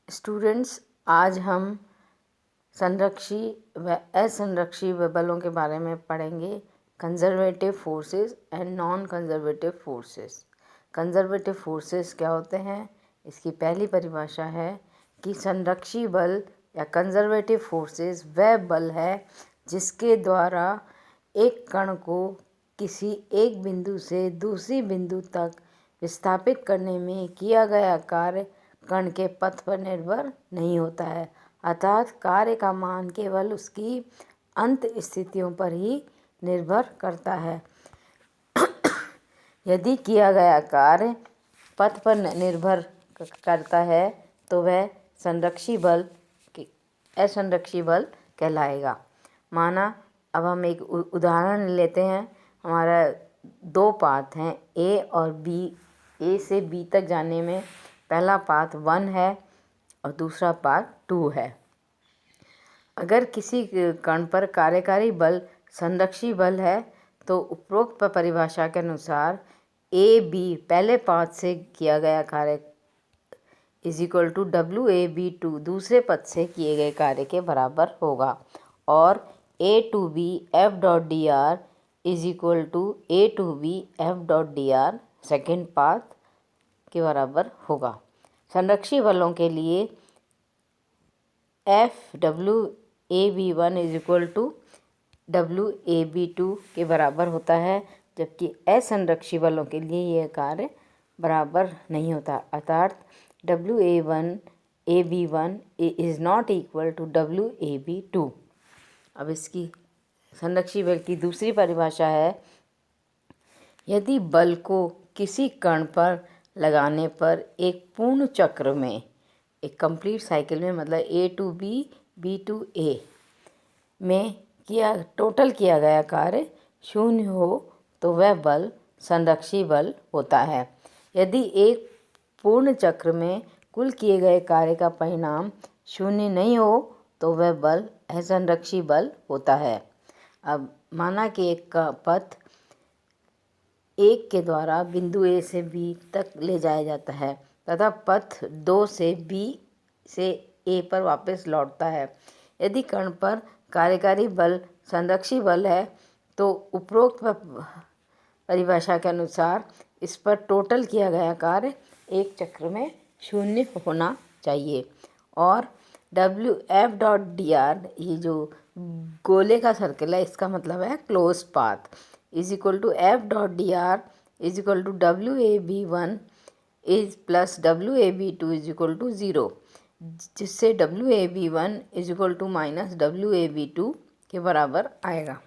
Students, आज हम संरक्षी व असंरक्षी बलों के बारे में पढ़ेंगे। Conservative forces and non conservative forces. Conservative forces क्या होते हैं? इसकी पहली परिभाषा है कि संरक्षी बल या कंजर्वेटिव फोर्सेस वह बल है जिसके द्वारा एक कण को किसी एक बिंदु से दूसरी बिंदु तक विस्थापित करने में किया गया कार्य कण के पथ पर निर्भर नहीं होता है, अर्थात कार्य का मान केवल उसकी अंत स्थितियों पर ही निर्भर करता है। यदि किया गया कार्य पथ पर निर्भर करता है तो वह संरक्षी बल असंरक्षी बल कहलाएगा। माना, अब हम एक उदाहरण लेते हैं। हमारा दो पाथ हैं, ए और बी। ए से बी तक जाने में पहला पाथ 1 है और दूसरा पाथ 2 है। अगर किसी कण पर कार्यकारी बल संरक्षी बल है तो उपरोक्त परिभाषा के अनुसार ए बी पहले पाथ से किया गया कार्य = WAB2 दूसरे पथ से किए गए कार्य के बराबर होगा, और A to B F.dr = A to B F.dr second path के बराबर होगा। संरक्षी बलों के लिए FWAB1 = WAB2 के बराबर होता है, जबकि असंरक्षी बलों के लिए यह कार्य बराबर नहीं होता, अर्थात WAB1 is not equal to WAB2। अब इसकी संरक्षी बल की दूसरी परिभाषा है, यदि बल को किसी कण पर लगाने पर एक पूर्ण चक्र में, एक कंप्लीट साइकिल में, मतलब A to B B to A में टोटल किया गया कार्य 0 हो तो वह बल संरक्षी बल होता है। यदि एक पूर्ण चक्र में कुल किए गए कार्य का परिणाम 0 नहीं हो तो वह बल असंरक्षी बल होता है। अब माना कि एक का पथ 1 के द्वारा बिंदु A से B तक ले जाया जाता है तथा पथ 2 से B से A पर वापस लौटता है। यदि कण पर कार्यकारी बल संरक्षी बल है तो उपरोक्त परिभाषा के अनुसार इस पर टोटल किया गया कार्य एक चक्र में 0 होना चाहिए, और F.dr, ये जो गोले का सर्कल है इसका मतलब है close path, = F.dr = WAB1 + WAB2 = 0, जिससे WAB1 = -WAB2 के बराबर आएगा,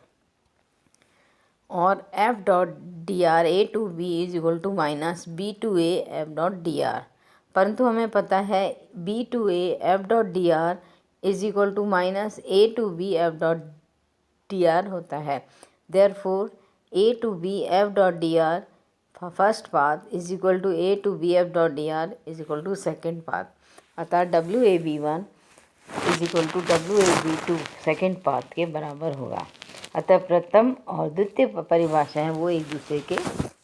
और F.dr A to B = -B to A F.dr। परंतु हमें पता है B to A F.dr = -A to B F.dr होता है। Therefore, A to B F.dr first path = A to B F.dr = second path, अतः WAB1 = WAB2 सेकेंड पाथ के बराबर होगा। अतः प्रथम और द्वितीय परिभाषाएं वो एक दूसरे के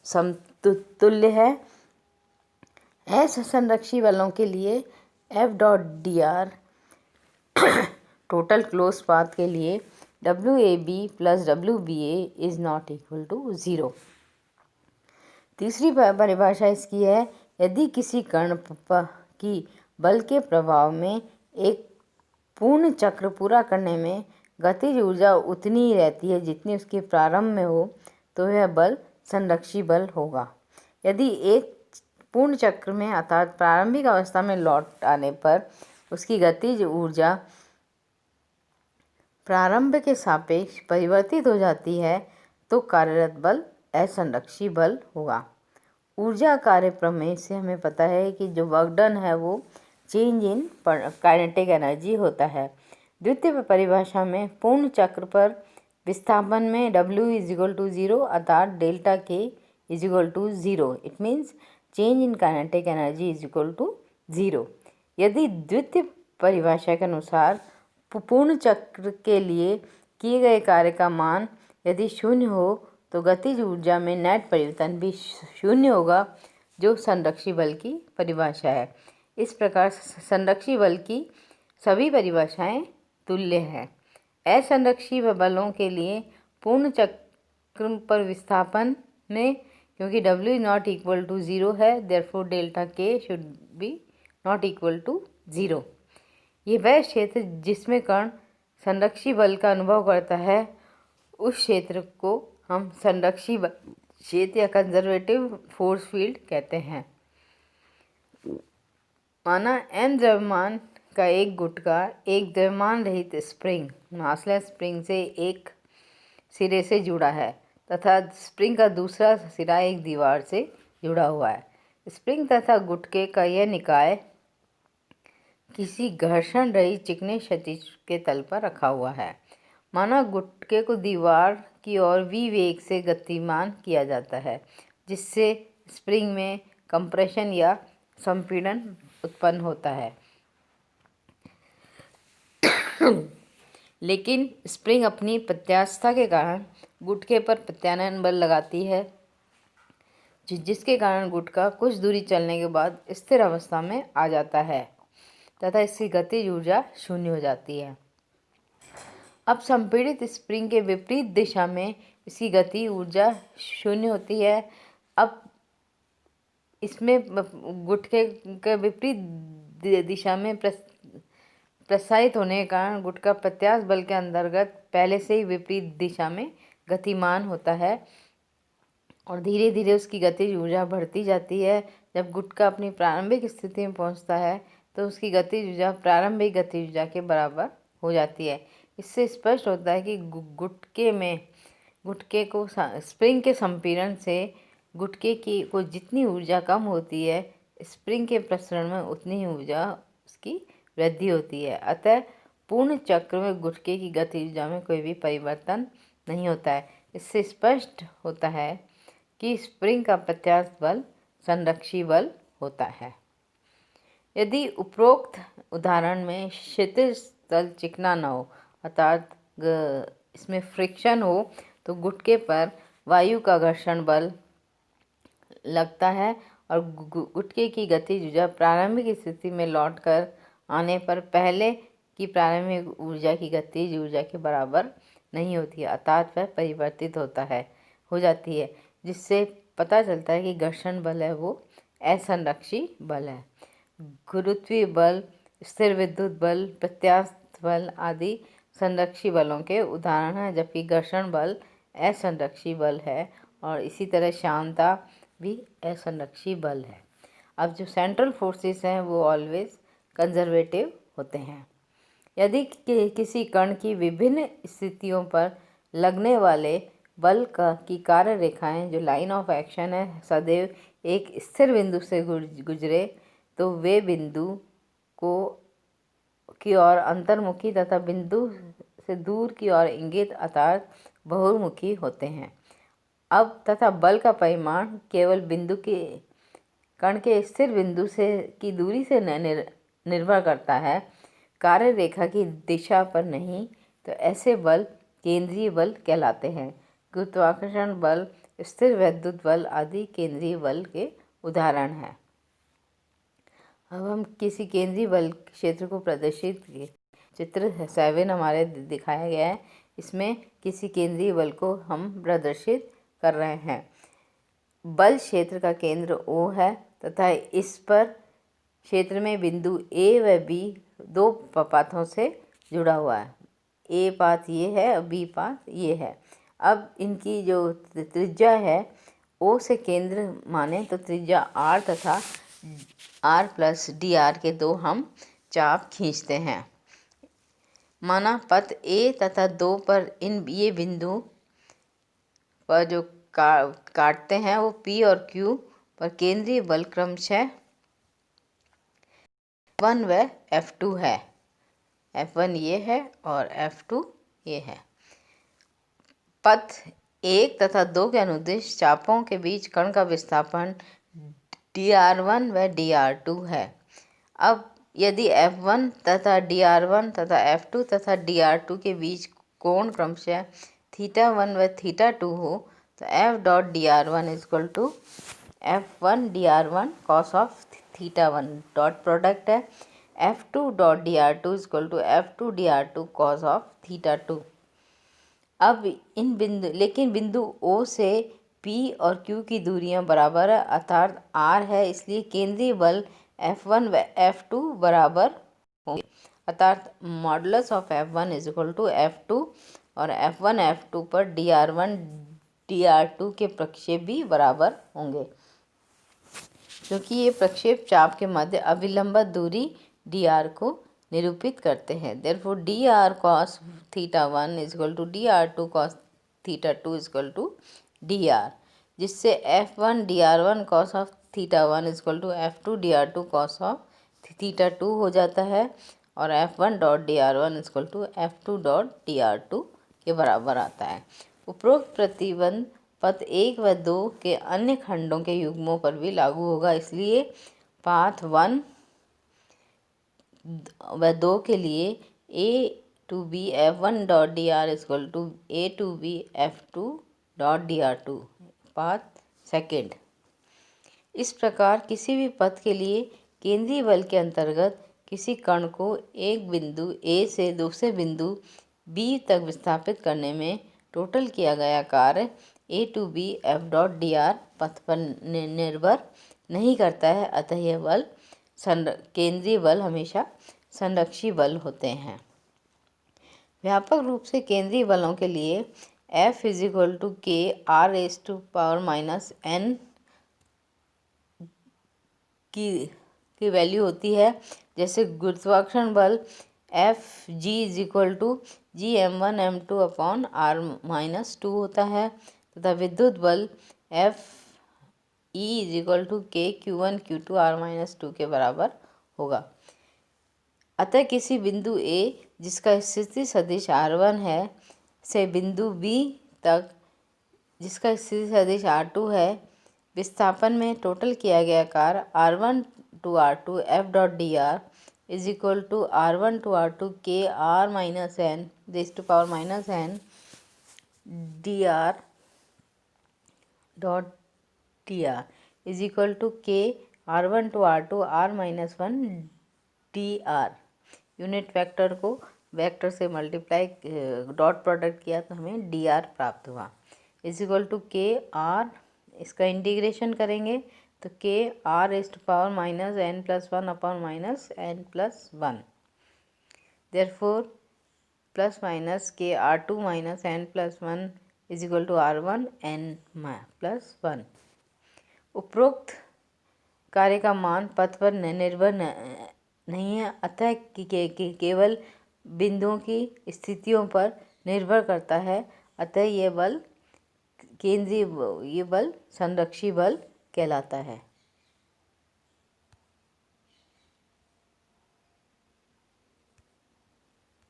समतुल्य है। असंरक्षी बलों के लिए F.dr टोटल क्लोज पाथ के लिए WAB + WBA is not equal to 0। तीसरी परिभाषा इसकी है, यदि किसी कण की बल के प्रभाव में एक पूर्ण चक्र पूरा करने में गतिज ऊर्जा उतनी ही रहती है जितनी उसके प्रारंभ में हो तो यह बल संरक्षी बल होगा। यदि एक पूर्ण चक्र में, अर्थात प्रारंभिक अवस्था में लौट आने पर उसकी गतिज ऊर्जा प्रारंभ के सापेक्ष परिवर्तित हो जाती है तो कार्यरत बल असंरक्षी बल होगा। ऊर्जा कार्य प्रमेय से हमें पता है कि जो वर्क डन है वो चेंज इन काइनेटिक एनर्जी होता है। द्वितीय परिभाषा में पूर्ण चक्र पर विस्थापन में W = 0, अर्थात delta K = 0, it means change in kinetic energy = 0। यदि द्वितीय परिभाषा के अनुसार पूर्ण चक्र के लिए किए गए कार्य का मान यदि 0 हो तो गतिज ऊर्जा में नेट परिवर्तन भी 0 होगा, जो संरक्षी बल की परिभाषा है। इस प्रकार संरक्षी बल की सभी परिभाषाएं तुल्य हैं। असंरक्षी बलों के लिए पूर्ण चक्र पर विस्थापन में, क्योंकि W is not equal to 0 है, therefore delta K should be not equal to 0। ये वह क्षेत्र जिसमें कण संरक्षी बल का अनुभव करता है, उस क्षेत्र को हम संरक्षी बल क्षेत्र या कंजर्वेटिव फोर्स फील्ड कहते हैं। माना m द्रव्यमान का एक गुटका एक द्रव्यमान रहित स्प्रिंग मासलेस स्प्रिंग से एक सिरे से जुड़ा है तथा स्प्रिंग का दूसरा सिरा एक दीवार से जुड़ा हुआ है। स्प्रिंग तथा गुटके का यह निकाय किसी घर्षण रहित चिकने क्षैतिज के तल पर रखा हुआ है। माना गुटके को दीवार की ओर v वेग से गतिमान किया जाता है, जिससे स्प्रिंग में कंप्रेशन या संपीड़न उत्पन्न होता है। लेकिन स्प्रिंग अपनी प्रत्यास्थता के कारण गुटके पर प्रत्यानयन बल लगाती है, जिसके कारण गुटका कुछ दूरी चलने के बाद स्थिर अवस्था में आ जाता है तथा इसकी गतिज ऊर्जा शून्य हो जाती है। अब संपीड़ित स्प्रिंग के विपरीत दिशा में इसकी गति ऊर्जा शून्य होती है। अब इसमें गुटके के विपरीत दिशा में प्रसारित होने के कारण गुटका प्रत्यास्थ बल के अंतर्गत पहले से ही विपरीत दिशा में गतिमान होता है और धीरे धीरे उसकी गतिज ऊर्जा बढ़ती जाती है। जब गुटका अपनी प्रारंभिक स्थिति में पहुंचता है तो उसकी गतिज ऊर्जा प्रारंभिक गतिज ऊर्जा के बराबर हो जाती है। इससे स्पष्ट होता है कि गुटके को स्प्रिंग के संपीड़न से गुटके की को जितनी ऊर्जा कम होती है, स्प्रिंग के प्रसरण में उतनी ही ऊर्जा उसकी वृद्धि होती है। अतः पूर्ण चक्र में गुटके की गतिज ऊर्जा में कोई भी परिवर्तन नहीं होता है। इससे स्पष्ट होता है कि स्प्रिंग का प्रत्यास्थ बल संरक्षी बल होता है। यदि उपरोक्त उदाहरण में क्षैतिज तल चिकना न हो, अर्थात इसमें फ्रिक्शन हो, तो गुटके पर वायु का घर्षण बल लगता है और गुटके की गतिज ऊर्जा प्रारंभिक स्थिति में लौटकर आने पर पहले की प्रारंभिक ऊर्जा की गतिज ऊर्जा के बराबर नहीं होती है, अर्थात वह परिवर्तित हो जाती है, जिससे पता चलता है कि घर्षण बल है वो असंरक्षी बल है। गुरुत्वीय बल, स्थिर विद्युत बल, प्रत्यास्थ बल आदि संरक्षी बलों के उदाहरण हैं, जबकि घर्षण बल असंरक्षी बल है और इसी तरह श्यानता भी असंरक्षी बल है। अब जो सेंट्रल फोर्सेस हैं वो ऑलवेज कंजर्वेटिव होते हैं। यदि किसी कण की विभिन्न स्थितियों पर लगने वाले बल की कार्य रेखाएं जो लाइन ऑफ एक्शन है सदैव एक स्थिर बिंदु से गुजरे, तो वे बिंदु की ओर अंतर्मुखी तथा बिंदु से दूर की ओर इंगित अर्थात बहुमुखी होते हैं। अब तथा बल का परिमाण केवल बिंदु के कण के स्थिर बिंदु से की दूरी से निर्भर करता है, कार्य रेखा की दिशा पर नहीं। तो ऐसे बल केंद्रीय बल कहलाते हैं। गुरुत्वाकर्षण बल, स्थिर वैद्युत बल आदि केंद्रीय बल के उदाहरण हैं। अब हम किसी केंद्रीय बल क्षेत्र को प्रदर्शित चित्र 7 हमारे दिखाया गया है। इसमें किसी केंद्रीय बल को हम प्रदर्शित कर रहे हैं। बल क्षेत्र का केंद्र O है तथा इस पर क्षेत्र में बिंदु A व B दो पाथों से जुड़ा हुआ है। A पाथ ये है और B पाथ ये है। अब इनकी जो त्रिज्या है O से केंद्र माने तो त्रिज्या R तथा R प्लस dr के दो हम चाप खींचते हैं। माना पथ A तथा 2 पर ये बिंदु पर जो काटते हैं वो P और Q पर केंद्रीय बल क्रमशः F1 व F2 है। F1 ये है और F2 ये है। पथ 1 तथा 2 के अनुदिश चापों के बीच कण का विस्थापन dr1 व dr2 है। अब यदि F1 तथा dr1 तथा F2 तथा dr2 के बीच कोण क्रमशः θ1 व θ2 हो, तो F dot dr1 equal to F1 dr1 cos of theta one dot product है F2 dot dr2 equal to F2 dr2 cos of theta two. अब इन बिंदु लेकिन बिंदु O से P और Q की दूरियां बराबर है अर्थात R है, इसलिए केंद्रीय बल F1 व F2 बराबर होंगे अर्थात modulus of F1 is equal to F2 और F1 F2 पर dr1 dr2 के प्रक्षेप भी बराबर होंगे क्योंकि ये प्रक्षेप चाप के मध्य अविलंबित दूरी dr को निरूपित करते हैं। therefore dr cos theta one is equal to dr2 cos theta two is equal to dr, जिससे F1 dr1 cos of theta one is equal to F2 dr2 cos of theta two हो जाता है और F1 dot dr1 is equal to F2 dot dr2 के बराबर आता है। उपरोक्त प्रतिबंध पथ 1 व 2 के अन्य खंडों के युग्मों पर भी लागू होगा, इसलिए पाथ 1 व 2 के लिए A to B F1 dot dr equal to A to B F2 dot dr2 path second. इस प्रकार किसी भी पथ के लिए केंद्रीय बल के अंतर्गत किसी कण को एक बिंदु A से दूसरे बिंदु B तक विस्थापित करने में टोटल किया गया कार्य A to B F dot dr पथ पर निर्भर नहीं करता है, अतः यह बल केंद्रीय बल हमेशा संरक्षी बल होते हैं। व्यापक रूप से केंद्रीय बलों के लिए F is equal to K R raise to power minus n की वैल्यू होती है, जैसे गुरुत्वाकर्षण बल F G is equal to G m1 m2 upon r minus two होता है तथा विद्युत बल F E is equal to K Q1 Q2 r minus to के बराबर होगा। अतः किसी बिंदु A जिसका स्थिति सदिश r1 है से बिंदु B तक जिसका स्थिति सदिश r2 है, विस्थापन में टोटल किया गया कार्य r1 to r2 F dot dr is equal to r1 to r2 K r minus n raise to power minus n dr dot dr is equal to K r1 to r2 r minus one dr। Unit vector को vector से multiply dot product किया तो हमें dr प्राप्त हुआ is equal to K r, इसका integration करेंगे तो K r raise to power minus n plus one upon minus n plus one. Therefore plus minus K r2 minus n plus one is equal to r1 n plus one. उपरोक्त कार्य का मान पथ पर निर्भर नहीं है, अतः केवल बिंदुओं की स्थितियों पर निर्भर करता है, अतः ये बल संरक्षी बल कहलाता है।